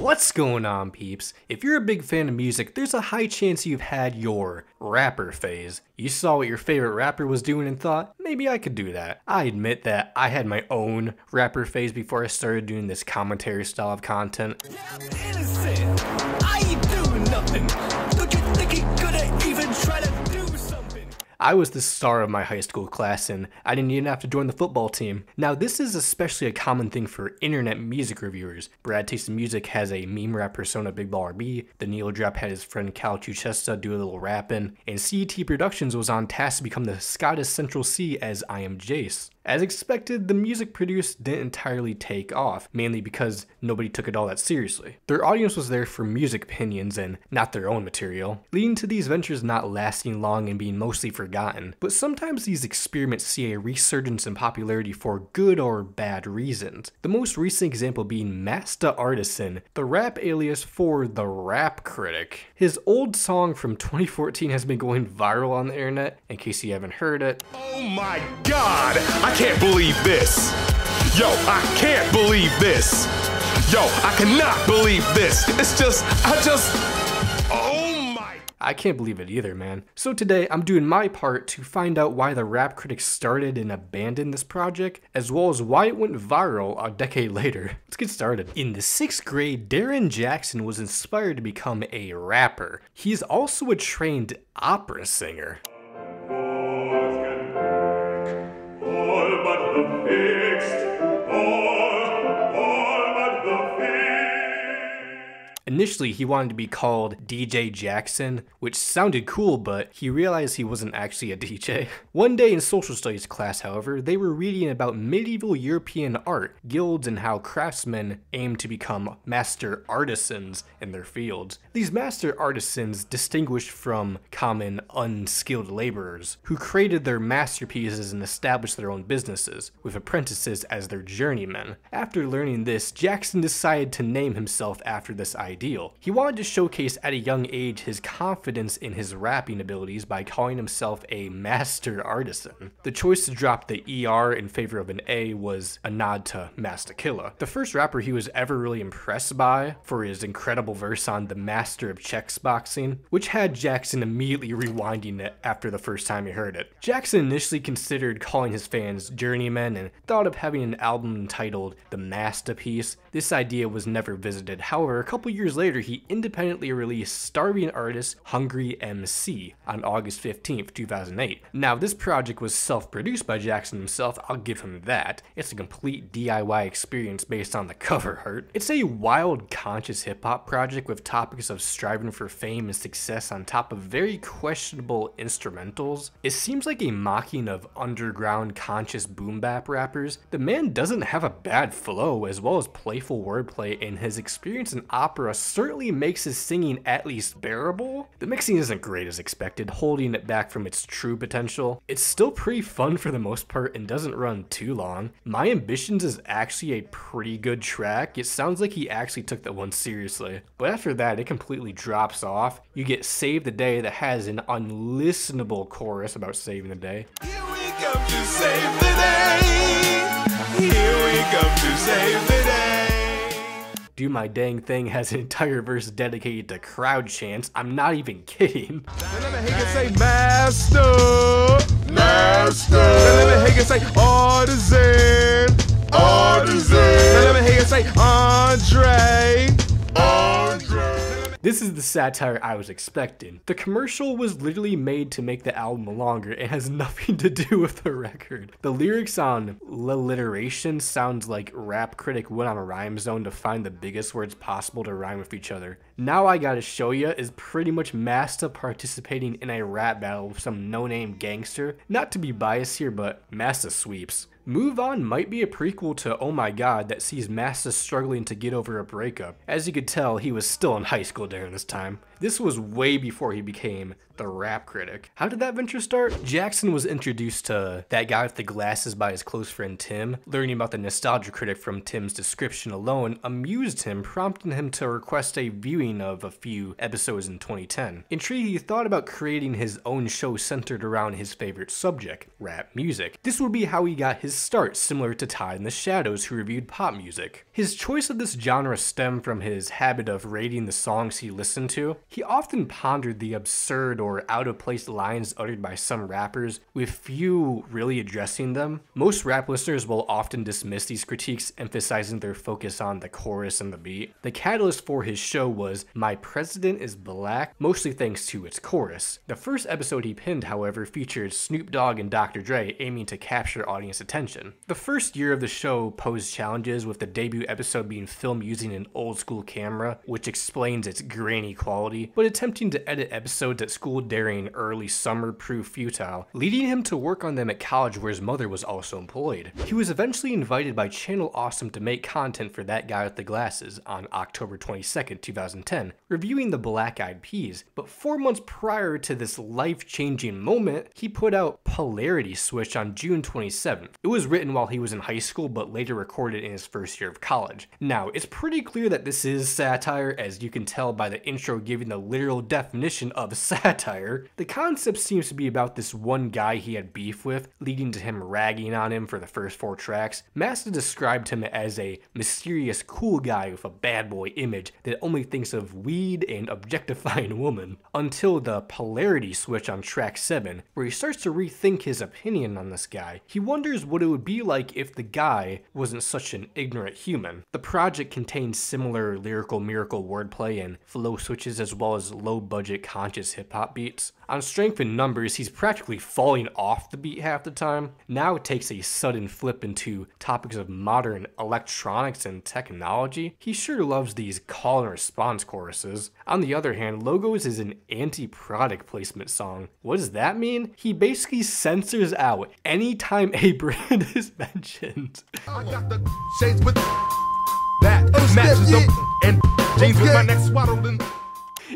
What's going on, peeps? If you're a big fan of music, there's a high chance you've had your rapper phase. You saw what your favorite rapper was doing and thought, maybe I could do that. I admit that I had my own rapper phase before I started doing this commentary style of content. Yeah, I'm innocent. I ain't doing nothing. Don't you think he could've even tried to do something? I was the star of my high school class and I didn't even have to join the football team. Now this is especially a common thing for internet music reviewers. Brad Taste of Music has a meme rap persona, Big Baller B, the Neil Drop had his friend Cal Chuchesta do a little rapping, and CET Productions was on task to become the Scottish Central C as I Am Jace. As expected, the music produced didn't entirely take off, mainly because nobody took it all that seriously. Their audience was there for music opinions and not their own material, leading to these ventures not lasting long and being mostly forgotten. But sometimes these experiments see a resurgence in popularity for good or bad reasons. The most recent example being Masta Artisan, the rap alias for the Rap Critic. His old song from 2014 has been going viral on the internet, in case you haven't heard it. Oh my god! I can't believe this! Yo, I can't believe this! Yo, I cannot believe this! Oh my... I can't believe it either, man. So today, I'm doing my part to find out why the Rap Critic started and abandoned this project, as well as why it went viral a decade later. Let's get started. In the 6th grade, Daren Jackson was inspired to become a rapper. He's also a trained opera singer. Initially, he wanted to be called DJ Jackson, which sounded cool, but he realized he wasn't actually a DJ. One day in social studies class, however, they were reading about medieval European art, guilds, and how craftsmen aimed to become master artisans in their fields. These master artisans distinguished from common unskilled laborers, who created their masterpieces and established their own businesses, with apprentices as their journeymen. After learning this, Jackson decided to name himself after this ideal. He wanted to showcase at a young age his confidence in his rapping abilities by calling himself a master artisan. The choice to drop the ER in favor of an A was a nod to Masta Artisan, the first rapper he was ever really impressed by for his incredible verse on the Master of Checks boxing, which had Jackson immediately rewinding it after the first time he heard it. Jackson initially considered calling his fans journeymen and thought of having an album entitled The Masterpiece. This idea was never visited. However, a couple years later, he independently released Starving Artist Hungry MC on August 15th, 2008. Now, this project was self-produced by Jackson himself, I'll give him that. It's a complete DIY experience based on the cover art. It's a wild, conscious hip-hop project with topics of striving for fame and success on top of very questionable instrumentals. It seems like a mocking of underground, conscious boom-bap rappers. The man doesn't have a bad flow, as well as playful wordplay, and his experience in opera certainly makes his singing at least bearable. The mixing isn't great as expected, holding it back from its true potential. It's still pretty fun for the most part and doesn't run too long. My Ambitions is actually a pretty good track. It sounds like he actually took that one seriously. But after that, it completely drops off. You get Save the Day that has an unlistenable chorus about saving the day. Here we come to save the day. Here we come to save the day. Do My Dang Thing has an entire verse dedicated to crowd chants. I'm not even kidding. Let me hear you say master, master. Let me hear you say artisan, artisan. Let me hear you say Andre, Andre. This is the satire I was expecting. The commercial was literally made to make the album longer and has nothing to do with the record. The lyrics on L'Alliteration sounds like Rap Critic went on a rhyme zone to find the biggest words possible to rhyme with each other. Now I Gotta Show Ya is pretty much Masta participating in a rap battle with some no-name gangster. Not to be biased here, but Masta sweeps. Move On might be a prequel to Oh My God that sees Masta struggling to get over a breakup. As you could tell, he was still in high school during this time. This was way before he became the Rap Critic. How did that venture start? Jackson was introduced to that guy with the glasses by his close friend Tim. Learning about the Nostalgia Critic from Tim's description alone amused him, prompting him to request a viewing of a few episodes in 2010. Intrigued, he thought about creating his own show centered around his favorite subject, rap music. This would be how he got his his start similar to Todd in the Shadows, who reviewed pop music. His choice of this genre stemmed from his habit of rating the songs he listened to. He often pondered the absurd or out-of-place lines uttered by some rappers, with few really addressing them. Most rap listeners will often dismiss these critiques, emphasizing their focus on the chorus and the beat. The catalyst for his show was My President is Black, mostly thanks to its chorus. The first episode he pinned, however, featured Snoop Dogg and Dr. Dre aiming to capture audience attention. The first year of the show posed challenges, with the debut episode being filmed using an old school camera, which explains its grainy quality, but attempting to edit episodes at school during early summer proved futile, leading him to work on them at college where his mother was also employed. He was eventually invited by Channel Awesome to make content for That Guy with the Glasses on October 22nd, 2010, reviewing the Black Eyed Peas, but 4 months prior to this life-changing moment, he put out Polarity Switch on June 27th. It was written while he was in high school, but later recorded in his first year of college. Now, it's pretty clear that this is satire, as you can tell by the intro giving the literal definition of satire. The concept seems to be about this one guy he had beef with, leading to him ragging on him for the first 4 tracks. Masta described him as a mysterious cool guy with a bad boy image that only thinks of weed and objectifying women, until the Polarity Switch on track 7, where he starts to rethink his opinion on this guy. He wonders what it would be like if the guy wasn't such an ignorant human. The project contains similar lyrical miracle wordplay and flow switches, as well as low-budget conscious hip-hop beats. On strength and numbers, he's practically falling off the beat half the time. Now it takes a sudden flip into topics of modern electronics and technology. He sure loves these call and response choruses. On the other hand, Logos is an anti-product placement song. What does that mean? He basically censors out anytime a brand is mentioned. I got the shades with that matches them and jeans with my neck swaddled in.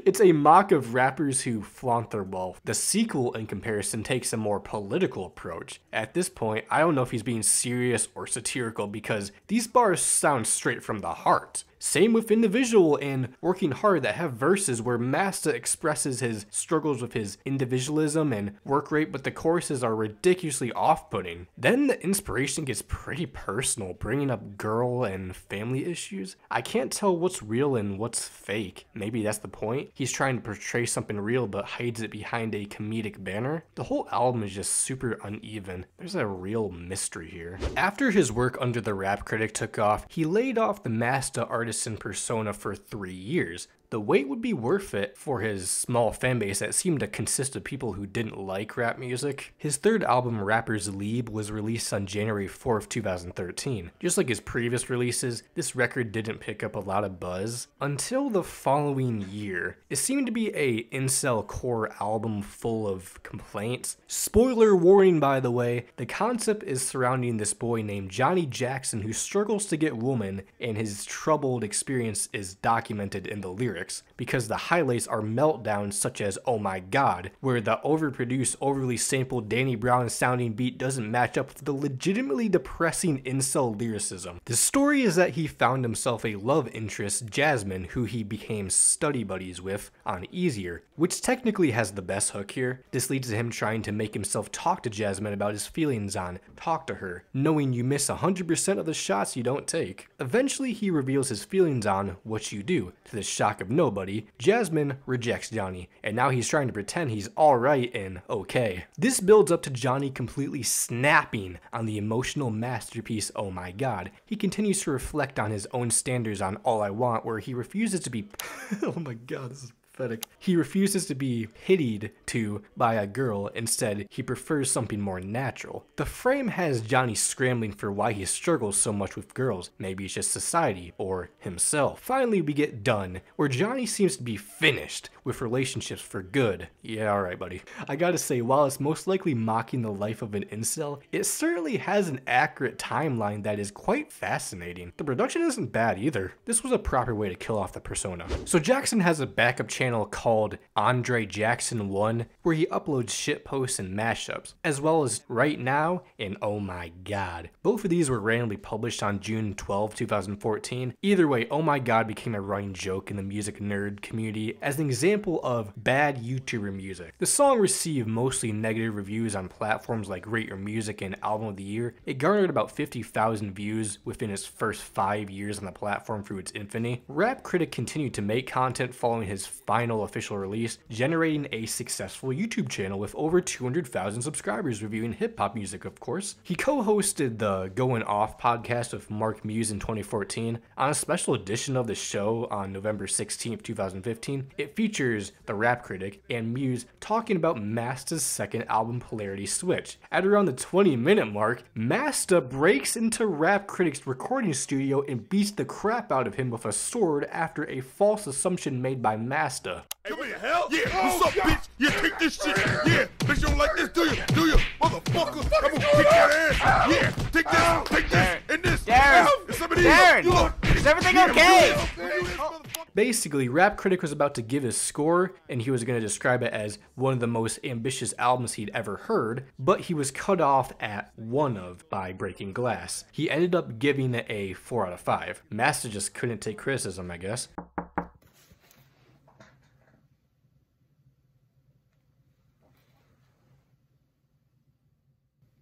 It's a mock of rappers who flaunt their wealth. The sequel, in comparison, takes a more political approach. At this point, I don't know if he's being serious or satirical, because these bars sound straight from the heart. Same with Individual and Working Hard, that have verses where Masta expresses his struggles with his individualism and work rate, but the choruses are ridiculously off-putting. Then the inspiration gets pretty personal, bringing up girl and family issues. I can't tell what's real and what's fake. Maybe that's the point. He's trying to portray something real but hides it behind a comedic banner. The whole album is just super uneven. There's a real mystery here. After his work under the Rap Critic took off, he laid off the Masta Artisan persona for 3 years. The wait would be worth it for his small fanbase that seemed to consist of people who didn't like rap music. His third album, Rapper's League, was released on January 4th, 2013. Just like his previous releases, this record didn't pick up a lot of buzz until the following year. It seemed to be a incelcore album full of complaints. Spoiler warning, by the way, the concept is surrounding this boy named Johnny Jackson who struggles to get women, and his troubled experience is documented in the lyrics, because the highlights are meltdowns such as Oh My God, where the overproduced, overly sampled Danny Brown sounding beat doesn't match up with the legitimately depressing incel lyricism. The story is that he found himself a love interest, Jasmine, who he became study buddies with on Easier, which technically has the best hook here. This leads to him trying to make himself talk to Jasmine about his feelings on Talk to Her, knowing you miss 100% of the shots you don't take. Eventually he reveals his feelings on What You Do, to the shock of nobody. Jasmine rejects Johnny, and now he's trying to pretend he's alright and okay. This builds up to Johnny completely snapping on the emotional masterpiece Oh My God. He continues to reflect on his own standards on All I Want, where he refuses to be oh my god, this is pathetic. He refuses to be pitied to by a girl. Instead, he prefers something more natural. The frame has Johnny scrambling for why he struggles so much with girls. Maybe it's just society or himself. Finally, we get Done, where Johnny seems to be finished with relationships for good. Yeah, alright, buddy. I gotta say, while it's most likely mocking the life of an incel, it certainly has an accurate timeline that is quite fascinating. The production isn't bad either. This was a proper way to kill off the persona. So Jackson has a backup channel channel called Daren Jackson 1, where he uploads shitposts and mashups, as well as Right Now and Oh My God. Both of these were randomly published on June 12, 2014. Either way, Oh My God became a running joke in the music nerd community as an example of bad YouTuber music. The song received mostly negative reviews on platforms like Rate Your Music and Album of the Year. It garnered about 50,000 views within its first 5 years on the platform through its infamy. Rap Critic continued to make content following his final official release, generating a successful YouTube channel with over 200,000 subscribers reviewing hip-hop music, of course. He co-hosted the Going Off podcast with Mark Muse in 2014. On a special edition of the show on November 16, 2015, it features the Rap Critic and Muse talking about Masta's second album, Polarity Switch. At around the 20-minute mark, Masta breaks into Rap Critic's recording studio and beats the crap out of him with a sword after a false assumption made by Masta. Hey, what the hell? Yeah, what's up, bitch? Yeah, take this shit. Yeah, bitch, you don't like this, do you? Do you? Motherfucker, I'm gonna kick your ass. Yeah, take this, and this. Daren, is everything okay? Basically, Rap Critic was about to give his score, and he was going to describe it as one of the most ambitious albums he'd ever heard, but he was cut off at one of by Breaking Glass. He ended up giving it a 4 out of 5. Masta just couldn't take criticism, I guess.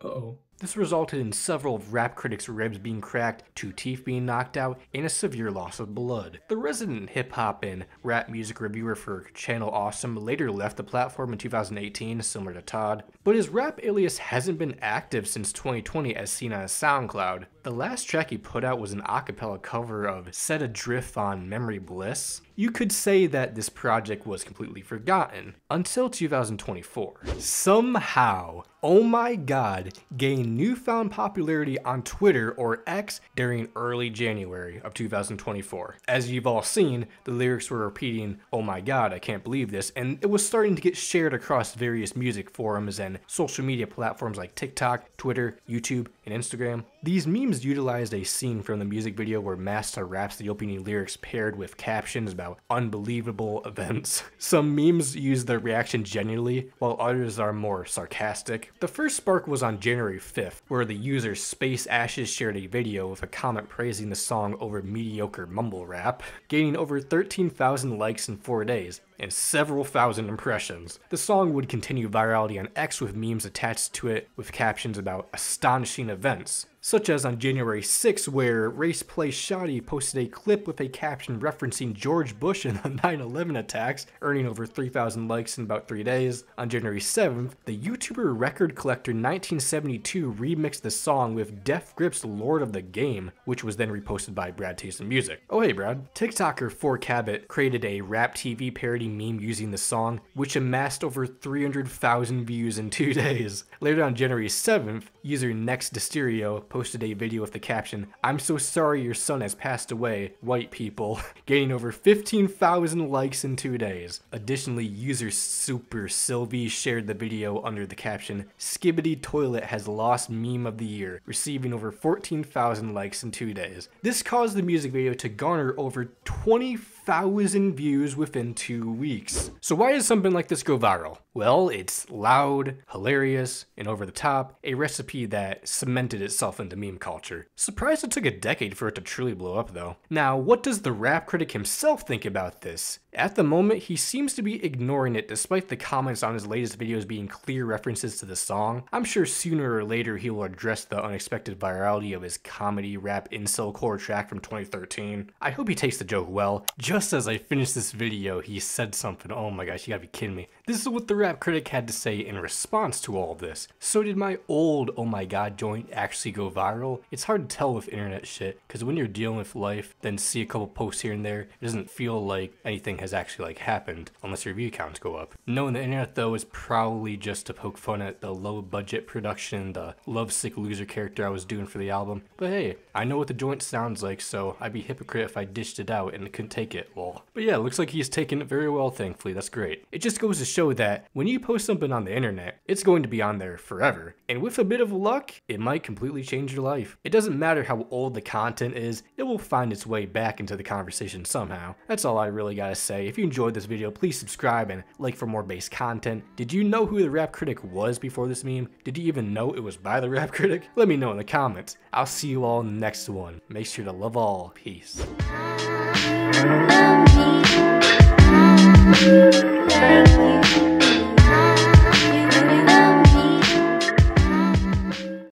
Uh-oh. This resulted in several of Rap Critic's ribs being cracked, 2 teeth being knocked out, and a severe loss of blood. The resident hip-hop and rap music reviewer for Channel Awesome later left the platform in 2018, similar to Todd, but his rap alias hasn't been active since 2020 as seen on his SoundCloud. The last track he put out was an acapella cover of Set Adrift on Memory Bliss. You could say that this project was completely forgotten until 2024. Somehow, Oh My God gained newfound popularity on Twitter or X during early January of 2024. As you've all seen, the lyrics were repeating, "Oh my God, I can't believe this," and it was starting to get shared across various music forums and social media platforms like TikTok, Twitter, YouTube, and Instagram. These memes utilized a scene from the music video where Masta raps the opening lyrics paired with captions about unbelievable events. Some memes use the reaction genuinely, while others are more sarcastic. The first spark was on January 5th, where the user Space Ashes shared a video with a comment praising the song over mediocre mumble rap, gaining over 13,000 likes in 4 days and several thousand impressions. The song would continue virality on X with memes attached to it with captions about astonishing events, such as on January 6th where Race Play Shoddy posted a clip with a caption referencing George Bush and the 9/11 attacks, earning over 3,000 likes in about 3 days. On January 7th, the YouTuber Record Collector 1972 remixed the song with Def Grip's Lord of the Game, which was then reposted by Brad Taste in Music. Oh hey Brad. TikToker 4Cabot created a rap TV parody meme using the song, which amassed over 300,000 views in 2 days. Later on January 7th, user Next Dysterio posted a video with the caption, "I'm so sorry your son has passed away, white people," gaining over 15,000 likes in 2 days. Additionally, user Super Sylvie shared the video under the caption, "Skibbity Toilet has lost meme of the year," receiving over 14,000 likes in 2 days. This caused the music video to garner over 20,000 views within 2 weeks. So why does something like this go viral? Well, it's loud, hilarious, and over the top, a recipe that cemented itself into meme culture. Surprised it took a decade for it to truly blow up though. Now, what does the Rap Critic himself think about this? At the moment, he seems to be ignoring it despite the comments on his latest videos being clear references to the song. I'm sure sooner or later he will address the unexpected virality of his comedy rap incelcore track from 2013. I hope he takes the joke well. Just as I finished this video, he said something, oh my gosh, you gotta be kidding me. This is what the Rap Critic had to say in response to all of this. So did my old oh my god joint actually go viral? It's hard to tell with internet shit, because when you're dealing with life, then see a couple posts here and there, it doesn't feel like anything has actually happened unless your view counts go up. Knowing the internet though is probably just to poke fun at the low budget production, the lovesick loser character I was doing for the album. But hey, I know what the joint sounds like, so I'd be a hypocrite if I dished it out and couldn't take it, lol. But yeah, looks like he's taken it very well, thankfully. That's great. It just goes to show that when you post something on the internet, it's going to be on there forever. And with a bit of luck, it might completely change change your life. It doesn't matter how old the content is, it will find its way back into the conversation somehow. That's all I really gotta say. If you enjoyed this video, please subscribe and like for more base content. Did you know who the Rap Critic was before this meme? Did you even know it was by the Rap Critic? Let me know in the comments. I'll see you all in the next one. Make sure to love all. Peace. Thank you.